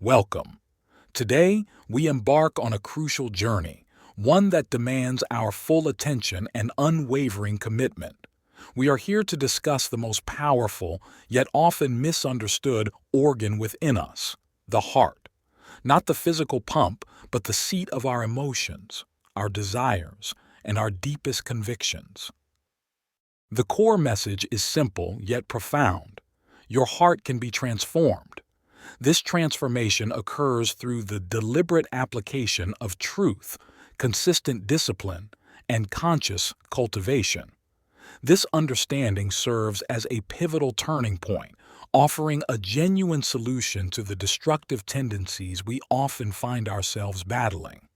Welcome. Today, we embark on a crucial journey, one that demands our full attention and unwavering commitment. We are here to discuss the most powerful, yet often misunderstood organ within us, the heart. Not the physical pump, but the seat of our emotions, our desires, and our deepest convictions. The core message is simple yet profound. Your heart can be transformed. This transformation occurs through the deliberate application of truth, consistent discipline, and conscious cultivation. This understanding serves as a pivotal turning point, offering a genuine solution to the destructive tendencies we often find ourselves battling.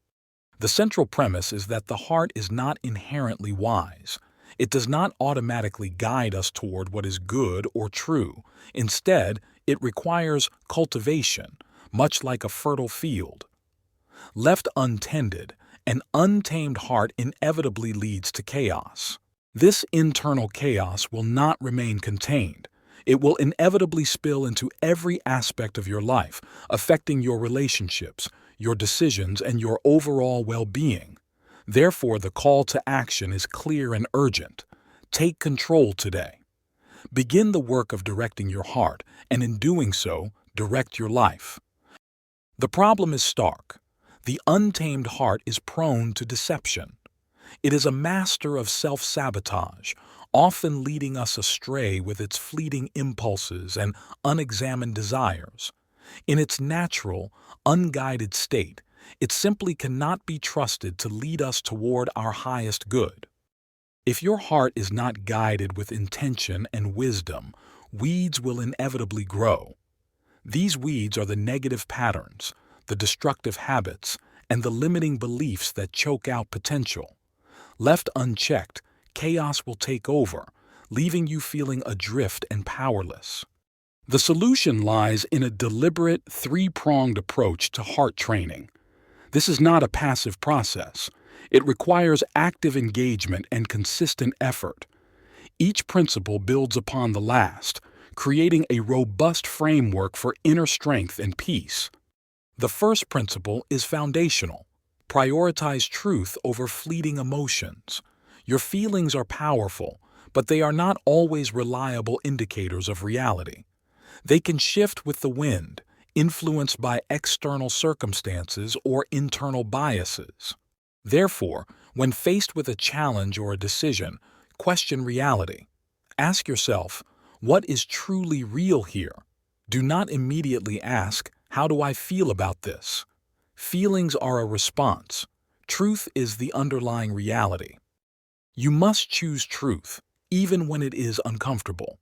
The central premise is that the heart is not inherently wise. It does not automatically guide us toward what is good or true. Instead, it requires cultivation, much like a fertile field. Left untended, an untamed heart inevitably leads to chaos. This internal chaos will not remain contained. It will inevitably spill into every aspect of your life, affecting your relationships, your decisions, and your overall well-being. Therefore, the call to action is clear and urgent. Take control today. Begin the work of directing your heart, and in doing so, direct your life. The problem is stark. The untamed heart is prone to deception. It is a master of self-sabotage, often leading us astray with its fleeting impulses and unexamined desires. In its natural, unguided state, it simply cannot be trusted to lead us toward our highest good. If your heart is not guided with intention and wisdom, weeds will inevitably grow. These weeds are the negative patterns, the destructive habits, and the limiting beliefs that choke out potential. Left unchecked, chaos will take over, leaving you feeling adrift and powerless. The solution lies in a deliberate, three-pronged approach to heart training. This is not a passive process. It requires active engagement and consistent effort. Each principle builds upon the last, creating a robust framework for inner strength and peace. The first principle is foundational. Prioritize truth over fleeting emotions. Your feelings are powerful, but they are not always reliable indicators of reality. They can shift with the wind, influenced by external circumstances or internal biases. Therefore, when faced with a challenge or a decision, question reality. Ask yourself, what is truly real here? Do not immediately ask, how do I feel about this? Feelings are a response. Truth is the underlying reality. You must choose truth, even when it is uncomfortable.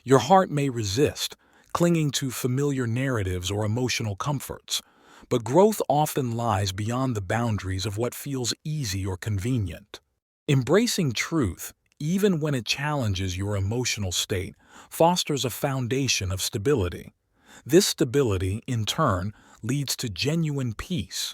Your heart may resist, clinging to familiar narratives or emotional comforts, but growth often lies beyond the boundaries of what feels easy or convenient. Embracing truth, even when it challenges your emotional state, fosters a foundation of stability. This stability, in turn, leads to genuine peace.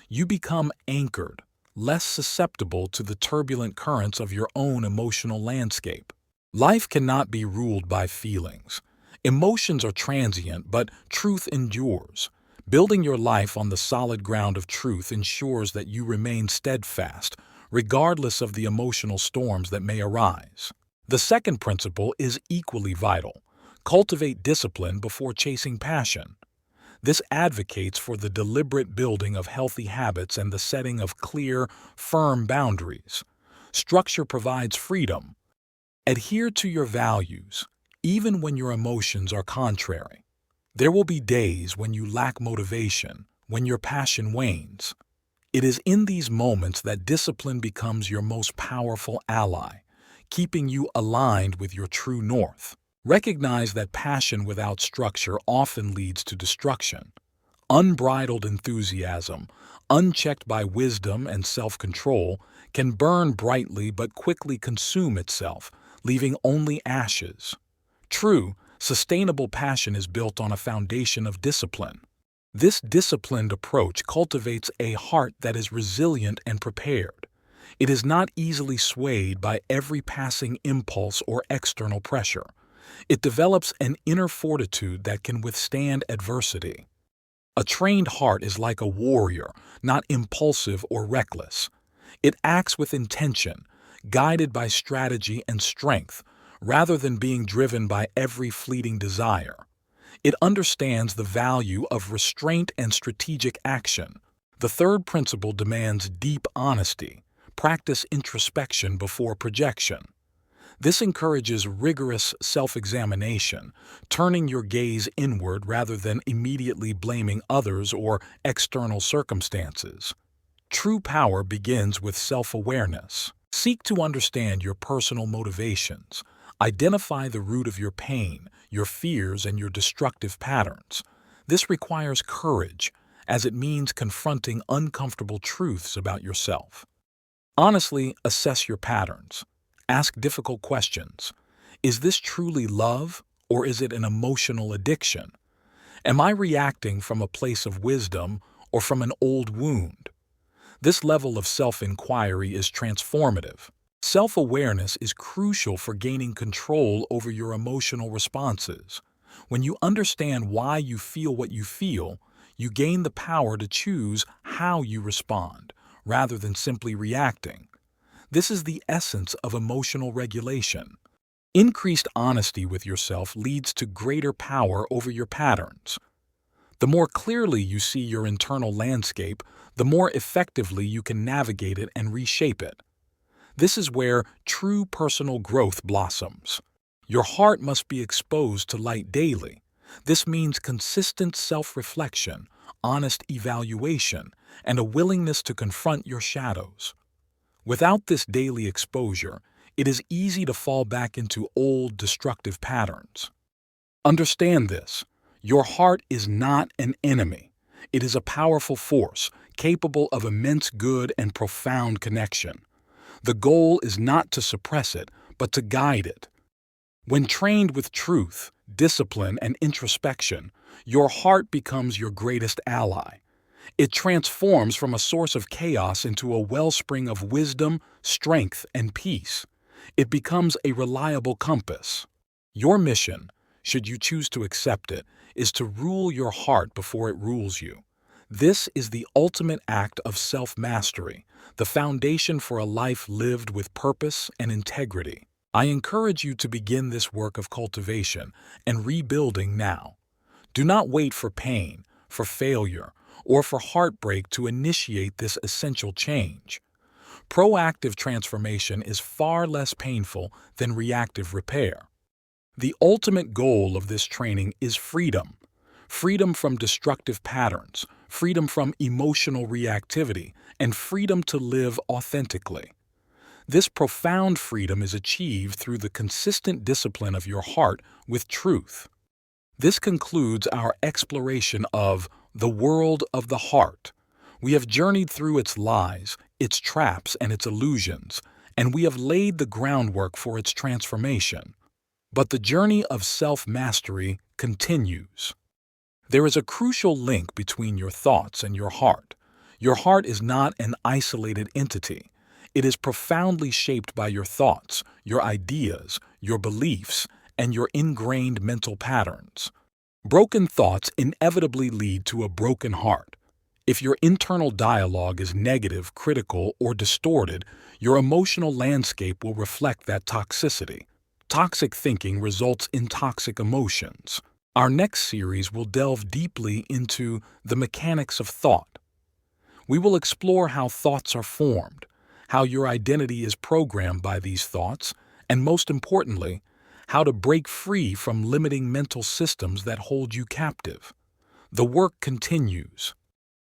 You become anchored, less susceptible to the turbulent currents of your own emotional landscape. Life cannot be ruled by feelings. Emotions are transient, but truth endures. Building your life on the solid ground of truth ensures that you remain steadfast, regardless of the emotional storms that may arise. The second principle is equally vital. Cultivate discipline before chasing passion. This advocates for the deliberate building of healthy habits and the setting of clear, firm boundaries. Structure provides freedom. Adhere to your values, even when your emotions are contrary. There will be days when you lack motivation, when your passion wanes. It is in these moments that discipline becomes your most powerful ally, keeping you aligned with your true north. Recognize that passion without structure often leads to destruction. Unbridled enthusiasm, unchecked by wisdom and self-control, can burn brightly but quickly consume itself, leaving only ashes. True, sustainable passion is built on a foundation of discipline. This disciplined approach cultivates a heart that is resilient and prepared. It is not easily swayed by every passing impulse or external pressure. It develops an inner fortitude that can withstand adversity. A trained heart is like a warrior, not impulsive or reckless. It acts with intention, guided by strategy and strength, rather than being driven by every fleeting desire. It understands the value of restraint and strategic action. The third principle demands deep honesty. Practice introspection before projection. This encourages rigorous self-examination, turning your gaze inward rather than immediately blaming others or external circumstances. True power begins with self-awareness. Seek to understand your personal motivations. Identify the root of your pain, your fears, and your destructive patterns. This requires courage, as it means confronting uncomfortable truths about yourself. Honestly, assess your patterns. Ask difficult questions. Is this truly love, or is it an emotional addiction? Am I reacting from a place of wisdom or from an old wound? This level of self-inquiry is transformative. Self-awareness is crucial for gaining control over your emotional responses. When you understand why you feel what you feel, you gain the power to choose how you respond, rather than simply reacting. This is the essence of emotional regulation. Increased honesty with yourself leads to greater power over your patterns. The more clearly you see your internal landscape, the more effectively you can navigate it and reshape it. This is where true personal growth blossoms. Your heart must be exposed to light daily. This means consistent self-reflection, honest evaluation, and a willingness to confront your shadows. Without this daily exposure, it is easy to fall back into old, destructive patterns. Understand this. Your heart is not an enemy. It is a powerful force, capable of immense good and profound connection. The goal is not to suppress it, but to guide it. When trained with truth, discipline, and introspection, your heart becomes your greatest ally. It transforms from a source of chaos into a wellspring of wisdom, strength, and peace. It becomes a reliable compass. Your mission, should you choose to accept it, is to rule your heart before it rules you. This is the ultimate act of self-mastery, the foundation for a life lived with purpose and integrity. I encourage you to begin this work of cultivation and rebuilding now. Do not wait for pain, for failure, or for heartbreak to initiate this essential change. Proactive transformation is far less painful than reactive repair. The ultimate goal of this training is freedom. Freedom from destructive patterns, freedom from emotional reactivity, and freedom to live authentically. This profound freedom is achieved through the consistent discipline of your heart with truth. This concludes our exploration of the world of the heart. We have journeyed through its lies, its traps, and its illusions, and we have laid the groundwork for its transformation. But the journey of self-mastery continues. There is a crucial link between your thoughts and your heart. Your heart is not an isolated entity. It is profoundly shaped by your thoughts, your ideas, your beliefs, and your ingrained mental patterns. Broken thoughts inevitably lead to a broken heart. If your internal dialogue is negative, critical, or distorted, your emotional landscape will reflect that toxicity. Toxic thinking results in toxic emotions. Our next series will delve deeply into the mechanics of thought. We will explore how thoughts are formed, how your identity is programmed by these thoughts, and most importantly, how to break free from limiting mental systems that hold you captive. The work continues.